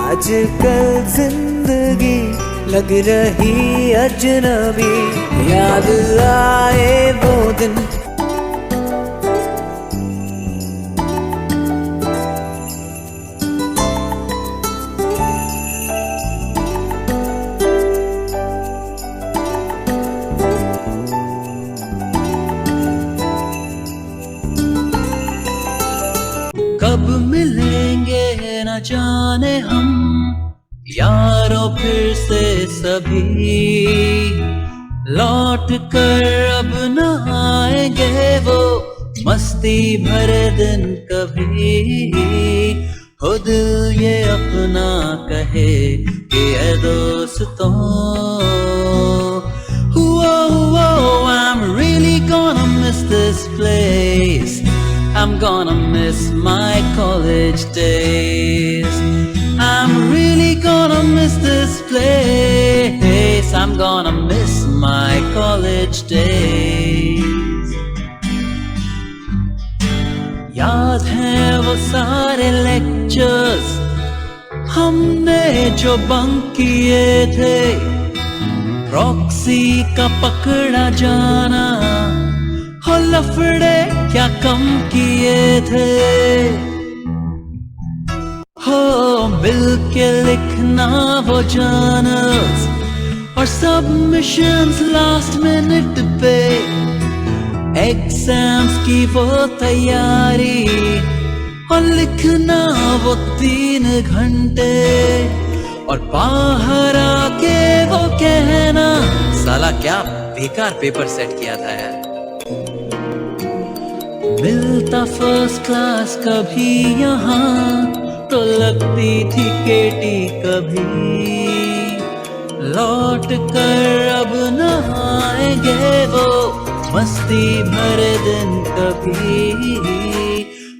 आजकल जिंदगी लग रही अजनबी, याद आए वो दिन। कब मिलेंगे न जाने हम यारों फिर से सभी, लौट कर अब न आएंगे वो मस्ती भरे दिन कभी। खुद ये अपना कहे कि ऐ दोस्तों, I'm really gonna miss this place, I'm gonna miss my college days. I'm really gonna miss this place, I'm gonna miss my college days. याद हैं वो सारे lectures हमने जो बंक किए थे, प्रॉक्सी का पकड़ा जाना, हो लफड़े क्या कम किए थे। हो मिल के लिखना वो जर्नल्स और सबमिशंस लास्ट मिनट पे, एग्जाम्स की वो तैयारी और लिखना वो 3 घंटे, और बाहर आके वो कहना साला क्या बेकार पेपर सेट किया था यार। मिलता फर्स्ट क्लास कभी यहाँ तो लगती थी केटी कभी, लौट कर अब न आएंगे वो मस्ती भरे दिन कभी।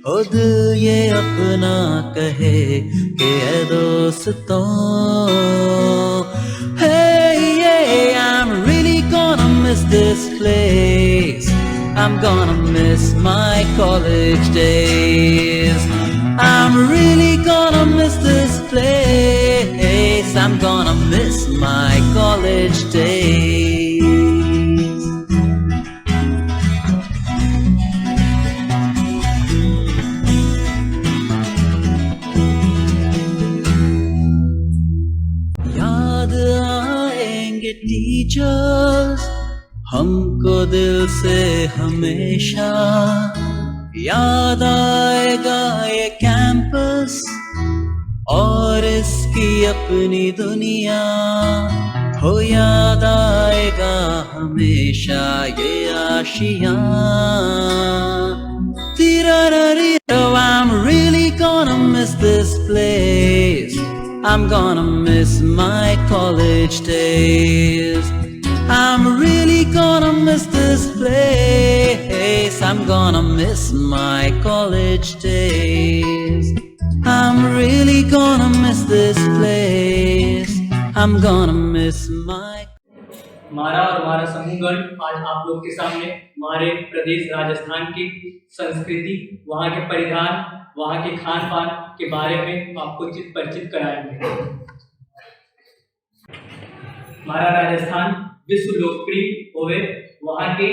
खुद ये अपना कहे कि ऐ दोस्तों, hey yeah, I'm really gonna miss this place, I'm gonna miss my college days. I'm really gonna miss this place, I'm gonna miss my college days. याद आएंगे टीचर्स हमको दिल से हमेशा, याद आएगा ये कैंपस और इसकी अपनी दुनिया, हो याद आएगा हमेशा ये आशियाँ। I'm really gonna miss this place, I'm gonna miss my college days. I'm really gonna miss this place, I'm gonna miss my college days. I'm really gonna miss this place, I'm gonna miss my। हमारा और हमारा समूहगण आज आप लोग के सामने हमारे प्रदेश राजस्थान की संस्कृति, वहाँ के परिधान, वहाँ के खान पान के बारे में आपको परिचित कराएंगे। हमारा राजस्थान विश्व लोकप्रिय होवे वहाँ के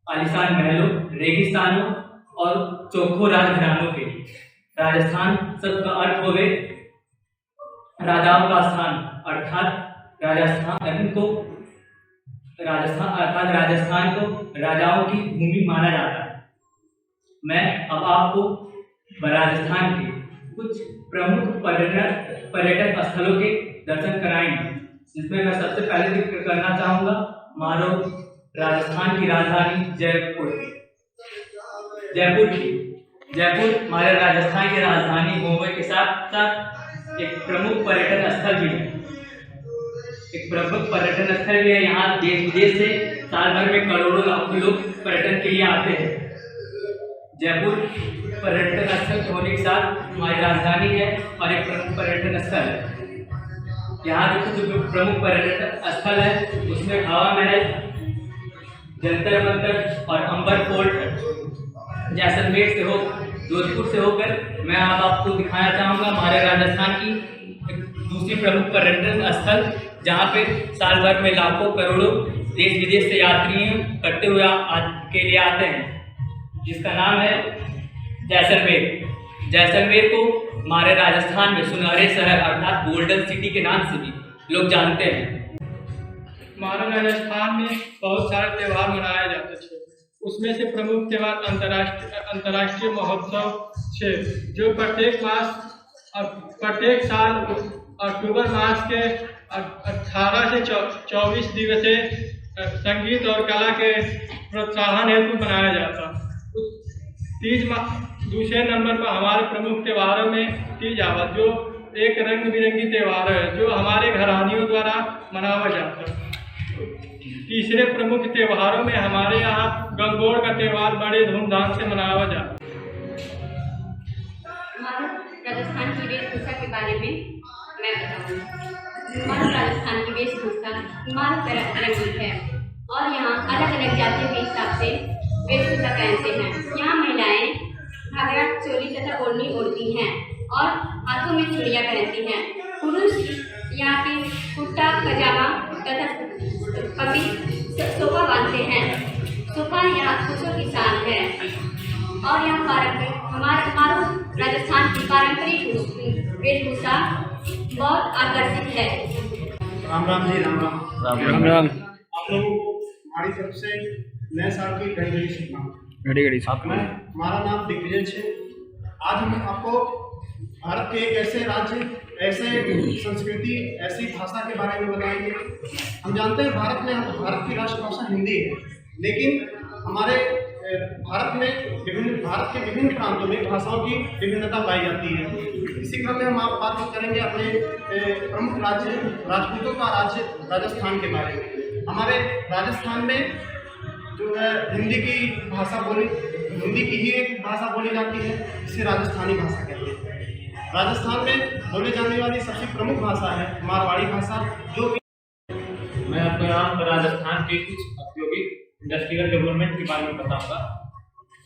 आलीशान महलों, रेगिस्तानों और चोखो राजघरानों के लिए। राजस्थान शब्द का अर्थ होवे राजाओं का स्थान, अर्थात राजस्थान को राजाओं की भूमि माना जाता है। मैं अब आपको राजस्थान के कुछ प्रमुख पर्यटन स्थलों के दर्शन कराएंगे, जिसमें मैं सबसे पहले जिक्र करना चाहूँगा हमारे राजस्थान की राजधानी जयपुर जयपुर हमारे राजस्थान की राजधानी होने के साथ साथ एक प्रमुख पर्यटन स्थल भी है। यहाँ देश विदेश से साल भर में करोड़ों लाखों लोग पर्यटन के लिए आते हैं। जयपुर पर्यटन स्थल होने के साथ हमारी राजधानी है और एक प्रमुख पर्यटन स्थल है। यहाँ के जो प्रमुख पर्यटन स्थल है उसमें हवा महल, जंतर मंतर और अंबर फोर्ट जैसलमेर से हो जोधपुर से होकर मैं अब आपको दिखाना चाहूँगा हमारे राजस्थान की दूसरी प्रमुख पर्यटन स्थल जहाँ पे साल भर में लाखों करोड़ों देश विदेश से यात्री करते हुए के लिए आते हैं, जिसका नाम है जैसलमेर। जैसलमेर को हमारे राजस्थान में सुनहरे शहर अर्थात गोल्डन सिटी के नाम से भी लोग जानते हैं। हमारे राजस्थान में बहुत सारे त्यौहार मनाए जाते हैं। उसमें से प्रमुख त्यौहार अंतर्राष्ट्रीय महोत्सव है, जो प्रत्येक साल अक्टूबर मास के 18 से 24 दिवसीय संगीत और कला के प्रोत्साहन हेतु मनाया जाता है। दूसरे नंबर पर हमारे प्रमुख त्योहारों में तीज आवत, जो एक रंग बिरंगी त्यौहार है जो हमारे घरानियों द्वारा मनाया जाता है। तीसरे प्रमुख त्योहारों में हमारे यहाँ गंगोर का त्यौहार बड़े धूमधाम से मनाया जाता है। राजस्थान की वेशभूषा के बारे में मैं बताऊंगी। हमारे राजस्थान की वेशभूषा हमारी तरह अलग है और यहाँ अलग अलग जातियों के हिसाब से वेशभूषा पहनते हैं। यहाँ महिलाएं घाघरा चोली तथा ओढ़नी ओढ़ती हैं और हाथों में चूड़ियाँ पहनती हैं। पुरुष यहाँ के कुर्ता पजामा तथा सोफा बांधते हैं। सोफा यहाँ पुरुषों की शान है और यहाँ हमारे राजस्थान की पारंपरिक वेशभूषा बहुत आकर्षित है। राम राम जी, राम राम। राम राम। आप लोगों को हमारी तरफ से नए साल की घड़ी घड़ी शुभकामनाएं। घड़ी घड़ी शुभकामनाएं। हमारा नाम दिग्विजय है। आज हम आपको भारत के एक ऐसे राज्य, ऐसे संस्कृति, ऐसी भाषा के बारे में बताएंगे। हम जानते हैं भारत की राष्ट्रभाषा हिंदी है, लेकिन हमारे भारत के विभिन्न प्रांतों में भाषाओं की विभिन्नता पाई जाती है। इसी क्रम में हम आप बात करेंगे अपने प्रमुख राज्य राजपूतों का राज्य राजस्थान के बारे में। हमारे राजस्थान में जो है हिंदी की ही एक भाषा बोली जाती है, जिसे राजस्थानी भाषा कहते हैं। राजस्थान में बोले जाने वाली सबसे प्रमुख भाषा है मारवाड़ी भाषा, जो मैं आपको यहाँ राजस्थान के कुछ औद्योगिक इंडस्ट्रियल डेवलपमेंट के बारे में बताऊंगा।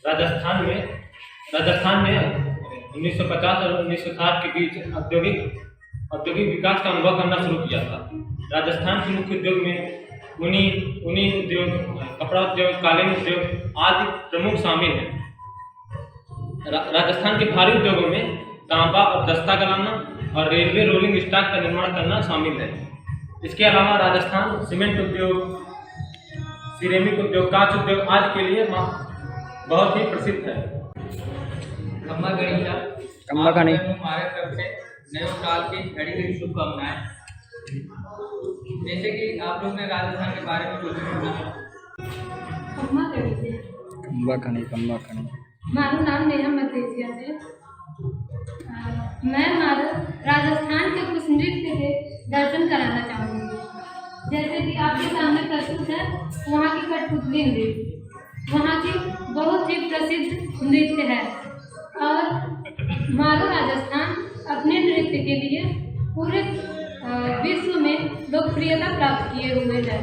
राजस्थान में 1950 और 1960 के बीच औद्योगिक विकास का अनुभव करना शुरू किया था। राजस्थान के मुख्य उद्योग में ऊनी उद्योग, कपड़ा उद्योग, कालीन उद्योग आदि प्रमुख शामिल हैं। राजस्थान के भारी उद्योगों में तांबा और दस्ता गलाना और रेलवे रोलिंग स्टॉक का निर्माण करना शामिल है। इसके अलावा राजस्थान सीमेंट उद्योग, सिरेमिक उद्योग, कांच उद्योग आदि के लिए बहुत ही प्रसिद्ध है। खम्मा गणिका हमारे तरफ से नए साल की घड़ी घड़ी शुभकामनाएं। जैसे कि आप लोग ने राजस्थान के बारे में कुछ खम्बा खानी। मारू नाम नेहा मतेसिया से। मैं राजस्थान के कुछ नृत्य के दर्शन कराना चाहूँगी। जैसे कि आपके सामने प्रस्तुत है वहाँ की कठपुतली नृत्य, वहाँ की बहुत ही प्रसिद्ध नृत्य है और मारू राजस्थान अपने नृत्य के लिए पूरे विश्व में लोकप्रियता प्राप्त किए हुए हैं।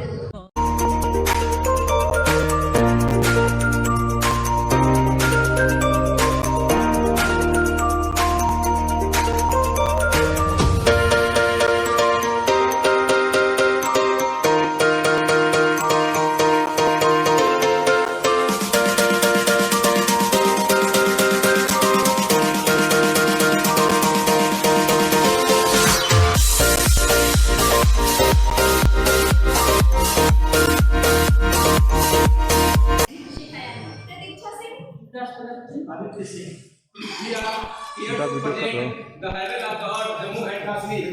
We are here to present the arrival of the Jammu and Kashmir.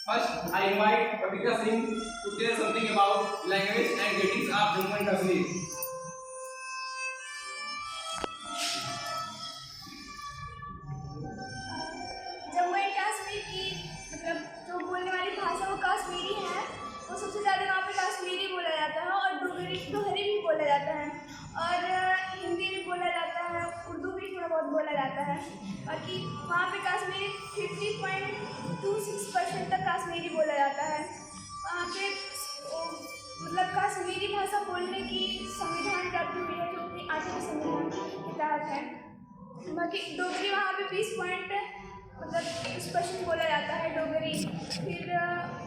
First, I invite Pratika Singh to tell something about language and greetings of Jammu and Kashmir. Jammu and Kashmir की जो बोलने वाली भाषा वो कश्मीरी है। वो सबसे ज़्यादा वहाँ पे कश्मीरी बोला जाता है और डोगरी भी बोला जाता है और हिंदी भी बोला जाता है, उर्दू भी थोड़ा बहुत बोला जाता है। बाकी वहाँ पे कश्मीरी 50.26% तक कश्मीरी बोला जाता है। वहाँ पे मतलब कश्मीरी भाषा बोलने की संविधान प्राप्त हुई है, जो कि आज के संविधान के तहत है। बाकी डोगरी वहाँ पे 20.25% मतलब 6% बोला जाता है डोगरी। फिर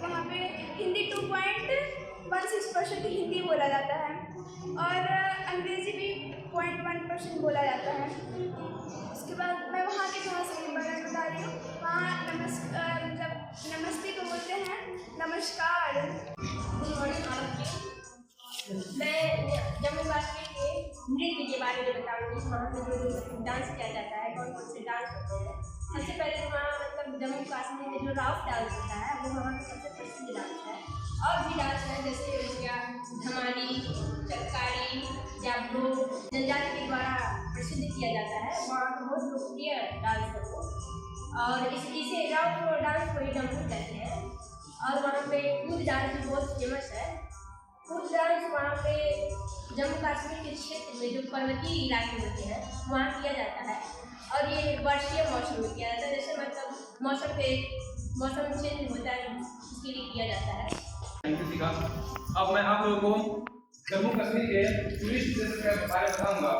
वहाँ पे हिंदी 2.16% हिंदी बोला जाता है और अंग्रेज़ी भी 0.1% बोला जाता है। उसके बाद मैं वहाँ की भाषा के बारे में बता रही हूँ। वहाँ मतलब नमस्ते को बोलते हैं नमस्कार। मैं जम्मू कश्मीर के नृत्य के बारे में बताऊँगी। वहाँ पे जो डांस किया जाता है, कौन कौन से डांस होते हैं। सबसे पहले तो वहाँ मतलब जम्मू कश्मीर में जो राउफ डांस होता है वो वहाँ का सबसे प्रसिद्ध डांस है। और भी डांस है जैसे हो गया धमाली, चक्कारी, जाबलो, जनजाति के द्वारा प्रसिद्ध किया जाता है। वहाँ का बहुत लोकप्रिय डांस है वो, और इसे राउफ डांस को ही जम्मू कहते हैं। और वहाँ पे कूद डांस भी बहुत फेमस है। कूद डांस वहाँ पे जम्मू कश्मीर के क्षेत्र में जो पर्वतीय इलाके होते हैं वहाँ किया जाता है, और ये वर्षीय मौसम में किया जाता है। जैसे मतलब मौसम चेंज होता है उसके लिए किया जाता है। सीखा। अब मैं आप लोगों को जम्मू कश्मीर के टूरिस्ट प्लेस के बारे में बताऊंगा।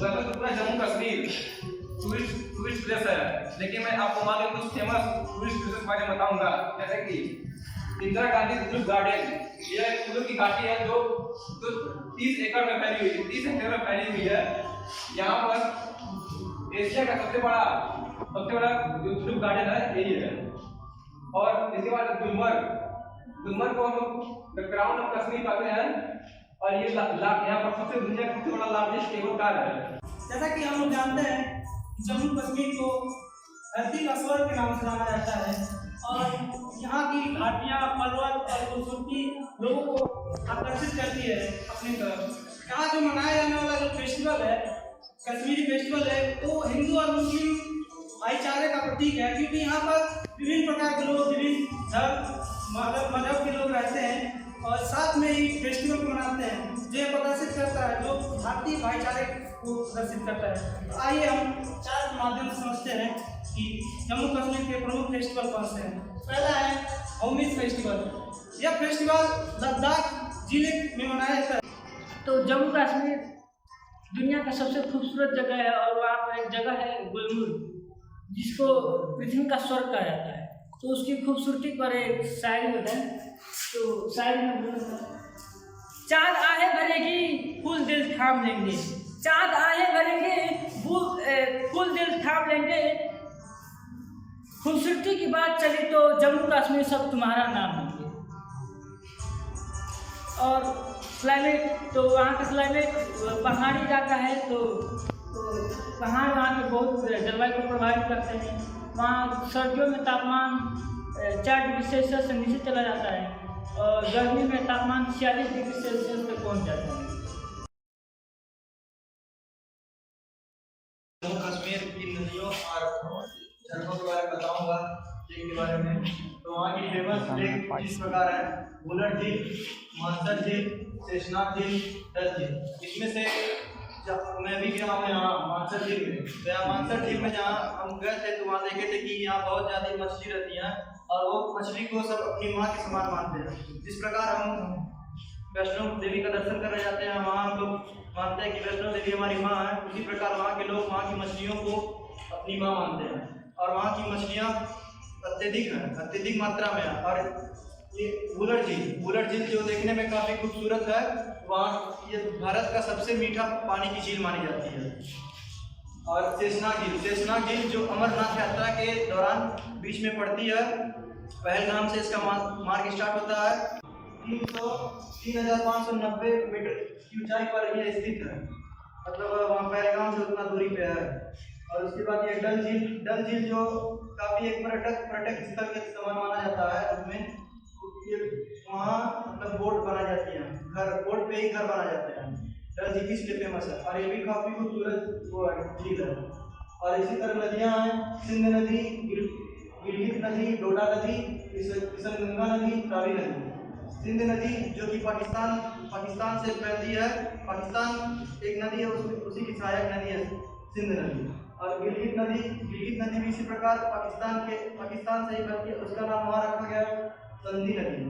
वैसे तो पूरा जम्मू कश्मीर टूरिस्ट प्लेस है, लेकिन मैं आपको वहाँ के कुछ फेमस टूरिस्ट प्लेस के बारे में बताऊंगा। जैसे कि इंदिरा गांधी कुल्लू गार्डन, यह कुल्लू की घाटी है जो 30 एकड़ में फैली हुई है, 30 हेक्टेयर में फैली हुई है। यहाँ पर एशिया का सबसे बड़ा जो कुल्लू गार्डन है यही है। और इसके बाद गुलमर्ग को हम लोग द क्राउन ऑफ कश्मीर कहते हैं, और ये यहाँ पर सबसे दुनिया का सबसे बड़ा लार्जेस्ट केबल कार है। जैसा कि हम लोग जानते हैं जम्मू कश्मीर को धरती का स्वर्ग के नाम से जाना जाता है, और यहाँ की घाटियाँ, पर्वत और खूबसूरती लोगों को आकर्षित करती है अपनी तरफ। यहाँ जो मनाया जाने वाला जो फेस्टिवल है, कश्मीरी फेस्टिवल है, वो हिंदू और मुस्लिम भाईचारे का प्रतीक है, क्योंकि यहाँ पर विभिन्न प्रकार के लोग, विभिन्न मजहब के लोग रहते हैं और साथ में ही फेस्टिवल को मनाते हैं, जो ये प्रदर्शित करता है, जो भारतीय भाईचारे को प्रदर्शित करता है। तो आइए हम चार के माध्यम से समझते हैं कि जम्मू कश्मीर के प्रमुख फेस्टिवल कौन से हैं। पहला है होमिज फेस्टिवल। यह फेस्टिवल लद्दाख जिले में मनाया जाता है। तो जम्मू कश्मीर दुनिया का सबसे खूबसूरत जगह है, और वहाँ पर एक जगह है गुलमर्ग जिसको पृथ्वी का स्वर्ग कहा जाता है। तो उसकी खूबसूरती पर एक शायरी होता है, तो शायरी में चाँद आहे भरेगी फूल दिल थाम लेंगे, चाँद आहे भरेंगे फूल दिल थाम लेंगे, खूबसूरती की बात चली तो जम्मू कश्मीर सब तुम्हारा नाम लेंगे। और क्लाइमेट, तो वहाँ का क्लाइमेट पहाड़ी इलाका है, तो पहाड़ वहाँ के बहुत जलवायु को प्रभावित करते हैं। वहाँ सर्दियों में तापमान 4 डिग्री सेल्सियस से नीचे चला जाता है, और गर्मी में तापमान 46 डिग्री सेल्सियस तक पहुँच जाता है। जम्मू कश्मीर की नदियों और झरनों के बारे में बताऊंगा, लेक के बारे में। तो वहाँ की फेमस लेक इस प्रकार है: बुलट झील, मानसर झील, शेषनाग झील, डल झील। इसमें से जब मैं भी गया हूँ यहाँ मानसर झील में, तो यहाँ मानसर झील में जहाँ हम गए थे तो वहाँ देखे थे कि यहाँ बहुत ज़्यादा मछली रहती हैं, और वो मछली को सब अपनी माँ के समान मानते हैं। जिस प्रकार हम वैष्णो देवी का दर्शन करने जाते हैं, वहाँ हम लोग मानते हैं कि वैष्णो देवी हमारी माँ है, उसी प्रकार वहाँ के लोग वहाँ की मछलियों को अपनी माँ मानते हैं। और वहाँ की मछलियाँ अत्यधिक मात्रा में है। और ये बुलट झील जो देखने में काफ़ी खूबसूरत है, वहाँ ये भारत का सबसे मीठा पानी की झील मानी जाती है। और शेषनाग झील जो अमरनाथ यात्रा के दौरान बीच में पड़ती है, पहलगाम से इसका मार्ग स्टार्ट होता है। 3,590 मीटर की ऊंचाई पर यह स्थित है, मतलब वहाँ पहलगाम से उतना दूरी पे है। और उसके बाद ये डल झील जो काफ़ी एक पर्यटक स्थल के समान माना जाता है। उसमें ये वहाँ मतलब बोट बना जाती है, बोट पे ही घर बना जाते हैं। डल झील इसलिए फेमस है, और ये भी काफ़ी खूबसूरत वो झील है। और इसी तरह नदियाँ हैं: सिंध नदी, गिलगित नदी, डोडा नदी, किशनगंगा नदी, रावी नदी। सिंध नदी जो कि पाकिस्तान से फैलती है, पाकिस्तान एक नदी है, उसी की सहायक नदी है सिंध नदी। और गिलगित नदी भी इसी प्रकार पाकिस्तान से ही फैलती है, उसका नाम वहाँ रखा गया संधि नदी।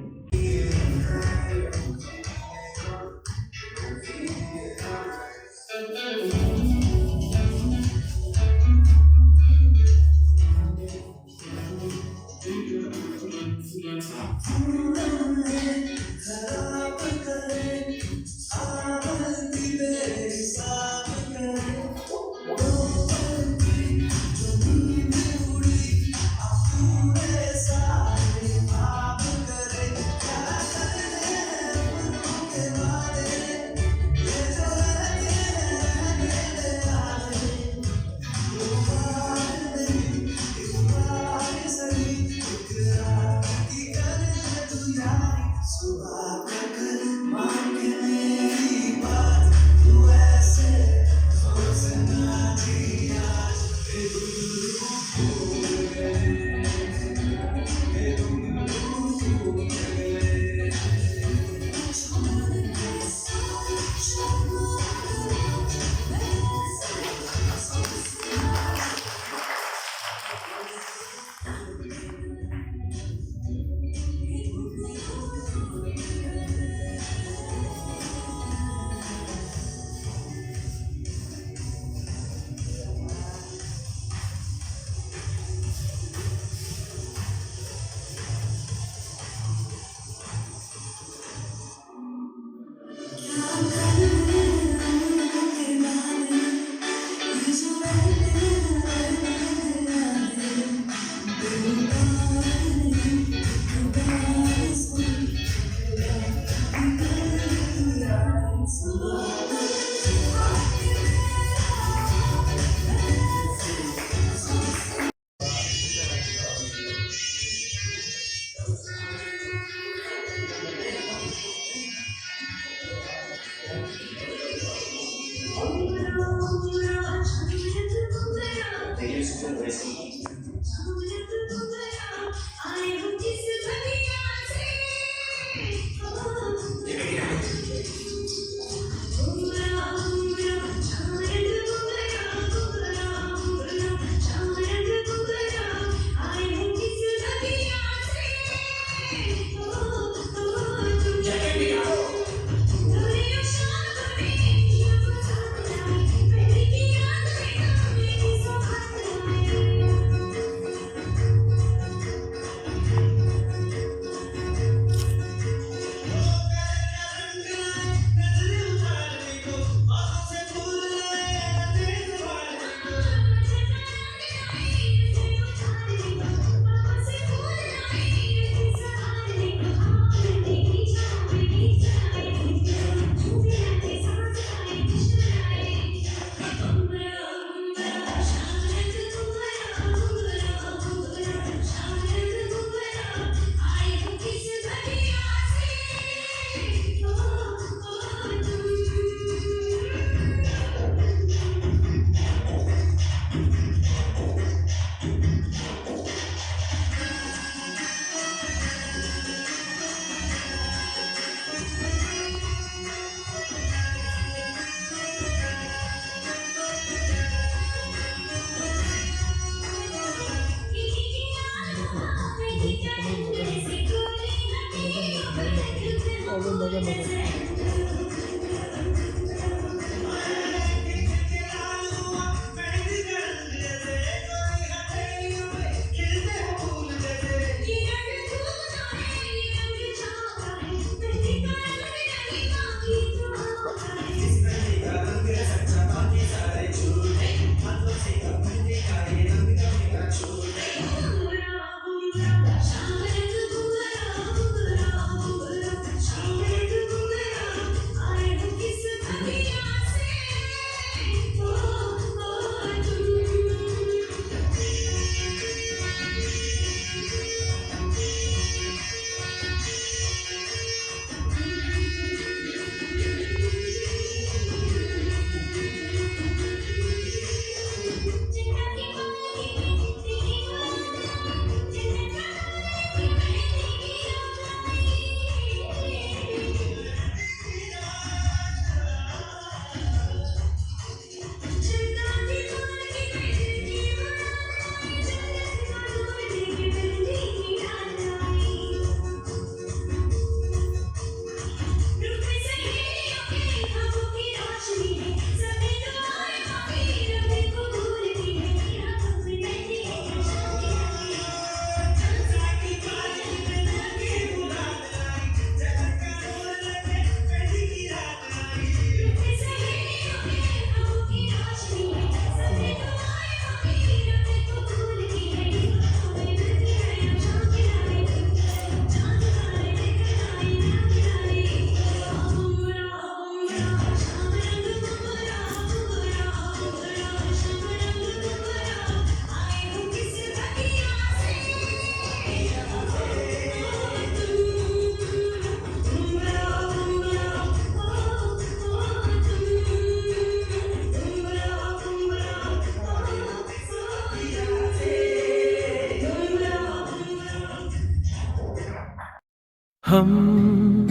हम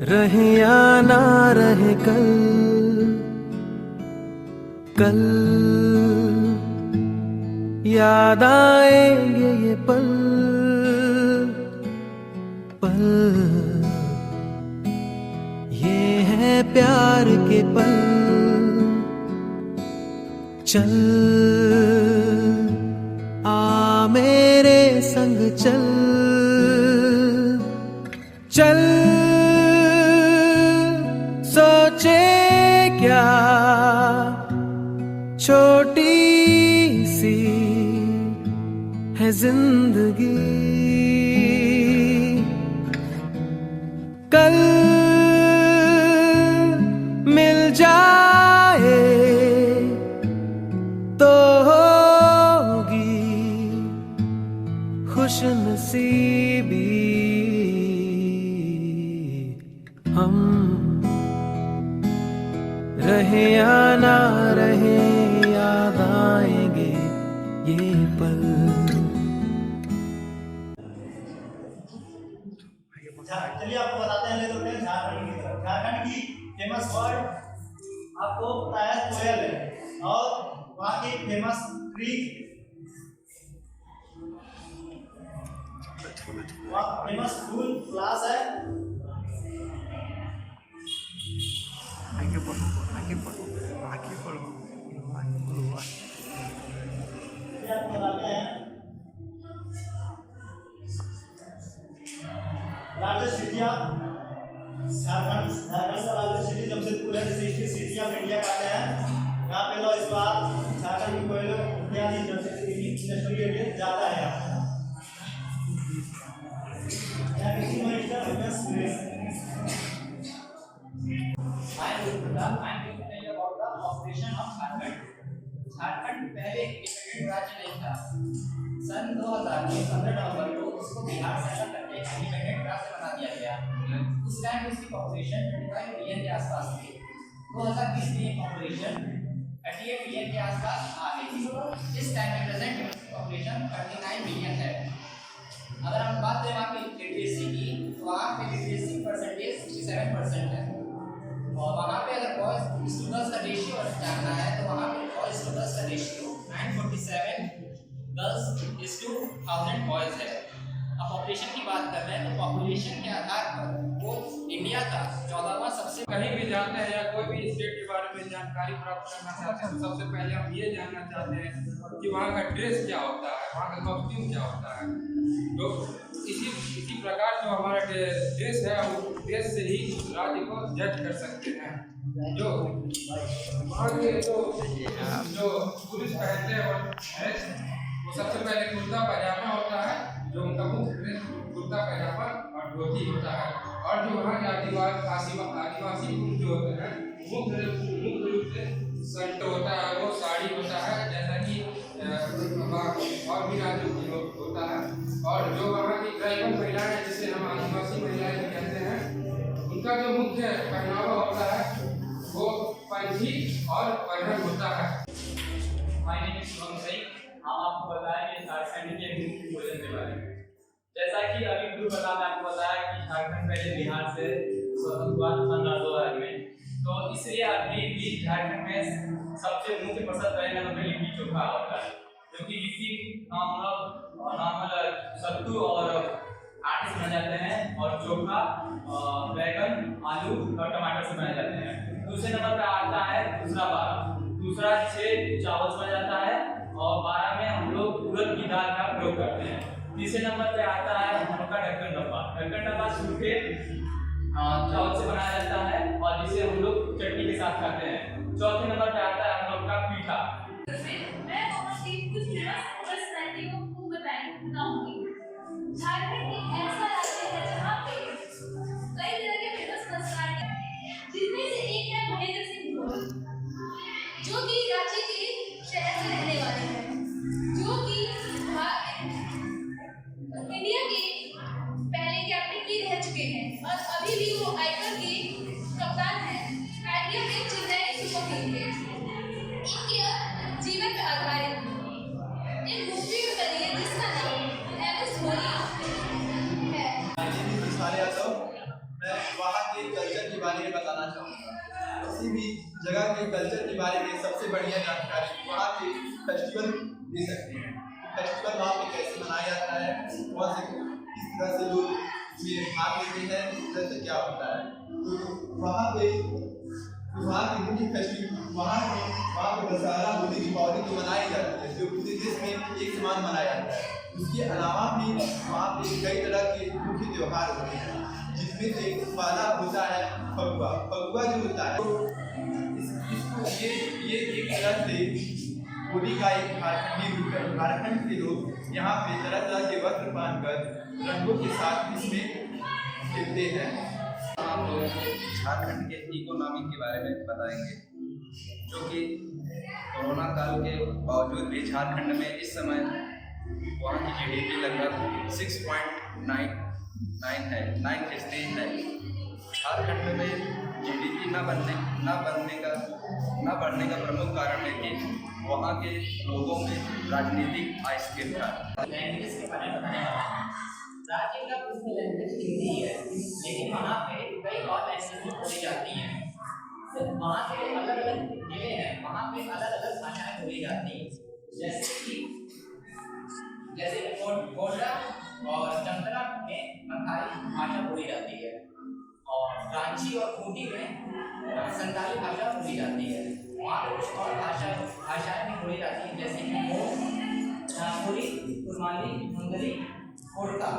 रहे या ना रहे कल, कल याद आएंगे ये पल, पल ये है प्यार के पल। चल आ मेरे संग चल, चल सोचे क्या छोटी सी है जिंदगी, कल मिल जाए तो होगी खुशनसीबी। हम रहे या ना रहे याद आएंगे ये पल। चलिए आपको बताते हैं, ले चलते हैं झारखंड की तरफ। झारखंड की फेमस वर्ड आपको पता है कोयल है, और वहाँ की फेमस क्रीक, वहाँ फेमस फूल क्लास है। आपको बताते हैं largest city of Jharkhand, Jharkhand का लार्जेस्ट सिटी जमशेदपुर है, जिसे इसकी सिटी ऑफ इंडिया कहते हैं। यहाँ पे लो इस बार झारखंड की कोयले इत्यादि इंडस्ट्री एरिया ज़्यादा है। यहाँ किसी मॉनिटर झारखंड पहले इंडिपेंडेंट राज्य नहीं था। सन 2000 में 15 नवंबर को उसको बिहार से अलग करके इंडिपेंडेंट राज्य बना दिया गया। उस टाइम उसकी पॉपुलेशन 25 मिलियन के आसपास थी। 2020 में ये पॉपुलेशन 38 मिलियन के आसपास आ गई थी। इस टाइम में प्रेजेंट पॉपुलेशन 39 मिलियन है। अगर हम बात करें वहाँ की लिटरेसी की, तो वहाँ पे लिटरेसी परसेंटेज 67% है। और वहाँ पे अगर बॉयज स्टूडेंट्स का रेशियो जानना है तो वहाँ पे बॉयज स्टूडेंट्स का ratio 947 girls is to 1000 boys है। अब पॉपुलेशन की बात कर रहे हैं तो पॉपुलेशन के आधार पर वो इंडिया का 14वां सबसे कहीं भी जाते हैं या कोई भी स्टेट के बारे में जानकारी प्राप्त करना चाहते हैं तो सबसे पहले हम ये जानना चाहते हैं कि वहाँ का ड्रेस क्या होता है, वहाँ का कॉस्ट्यूम क्या होता है। तो इसी प्रकार जो हमारा ड्रेस है वो ड्रेस से ही उस राज्य को जज कर सकते हैं। जो वहाँ के जो पुरुष पहनते हैं वो ड्रेस, वो सबसे पहले कुर्ता पैजामा होता है, जो उनका मुख्य ड्रेस कुर्ता पैजामा और धोती होता है। और जो वहाँ के आदिवासी पुरुष जो होते हैं मुख्य रूप से शर्ट होता है, वो साड़ी होता है, जैसा कि और भी राज्यों की होता है। और जो वहाँ की ट्राइबल महिलाएं जिसे हम आदिवासी महिलाएं भी कहते हैं, उनका जो मुख्य पहनावा होता है वो पंछी और पहन होता है। My name is Shubham Singh. हम आपको बताएंगे झारखंड के मुख्य भोजन के बारे में। जैसा कि अभी गुरु प्रसाद ने आपको बताया कि झारखंड पहले बिहार से स्वतंत्र हुआ 2000 में, तो इसलिए अभी भी झारखंड में सबसे मुख्य प्रसाद रहने वाला लिट्टी चोखा होता है, जो कि लिट्टी नॉर्मल सत्तू और आटे से बना जाते हैं और चोखा बैगन, आलू और टमाटर से बनाए जाते हैं। दूसरे नंबर पे आता है दूसरा 6 चावल से बना जाता है और 12 में हम लोग उड़द की दाल का प्रयोग करते हैं। तीसरे नंबर पे आता है हम लोग का ढक्कन डब्बा सूखे चावल से बनाया जाता है और जिसे हम लोग चटनी के साथ खाते हैं। चौथे नंबर पे आता है हम लोग का पीठा। मैं कुछ पर्सनैलिटी को बताऊंगी। झारखंड एक ऐसा राज्य है जहाँ पे कई तरह के फेमस पर्सनैलिटी, जिनमें से एक है महेंद्र सिंह धोनी, जो कि राज्य के शहर से रहने वाले हैं, जो कि इंडिया के पहले कैप्टन भी रह चुके हैं और अभी भी वो आईपीएल के कप्तान हैं। आईपीएल में चेन्नई सुपर किंग के इनके जीवन पर आधारित एक मूवी बनी है जिसका नाम एमएस धोनी है। मैं वहाँ के कल्चर के बारे में बताना चाहूँगा। किसी भी जगह के कल्चर के बारे में सबसे बढ़िया जानकारी वहाँ के फेस्टिवल दे सकते हैं। फेस्टिवल वहाँ पे कैसे मनाया जाता है, कौन से किस तरह से लोग इसमें भाग लेते हैं, किस तरह से क्या होता है। तो वहाँ पे वहाँ के मुख्य फेस्टिवल वहाँ पे दशहरा, होली, दीपावली तो मनाई जाती है, जो पूरे देश में एक समान मनाया जाता है। उसके अलावा भी वहाँ पे कई तरह के मुख्य त्यौहार होते हैं, जिसमें से पहला होता है फगुआ। फगुआ जो होता है इसको ये एक तरह से होली का एक झारखंडी रूप है। झारखंड के लोग यहाँ पे तरह तरह के वस्त्र पहनकर रंगों के साथ इसमें खेलते हैं। हम लोग झारखंड के इकोनॉमी के बारे में बताएंगे, जो कि कोरोना काल के बावजूद भी झारखंड में इस समय वहाँ की GDP लगभग 6.99 है, 9% है। झारखंड में GDP न बढ़ने का प्रमुख कारण है कि वहाँ के लोगों में राजनीतिक अस्थिरता। लैंग्वेज के बारे में बताने वाला हूँ। राज्य का मुख्य लैंग्वेज हिंदी है, लेकिन वहाँ पे कई और लैंग्वेज बोली जाती हैं। तो वहाँ के अलग अलग जिले हैं, वहाँ पे अलग अलग भाषाएं बोली जाती हैं। जैसे गोंडा और चंद्रा में बंगाली भाषा बोली जाती है और रांची और खूंटी में संताली भाषा बोली जाती है। वहाँ पे कुछ और भाषाएं भी बोली जाती हैं, जैसे कि नागपुरी, कुर्माली, मुंदरी, कोरका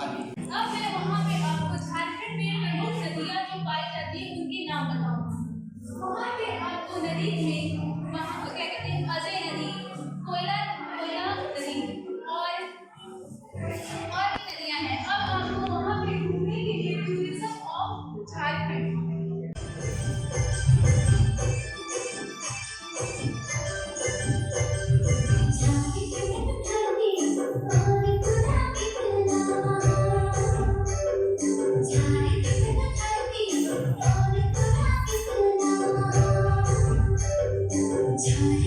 आदि। अब मैं वहाँ पे आपको झारखंड में प्रमुख नदियाँ जो पाई जाती हैं उनके नाम बताऊँगा। वहाँ पे आपको नदी में वहाँ को क्या कहते हैं, अजय नदी, कोयला नदी और भी नदियाँ हैं। अब आपको वहाँ पे घूमने के लिए टूरिज्म ऑफ झारखंड। Time.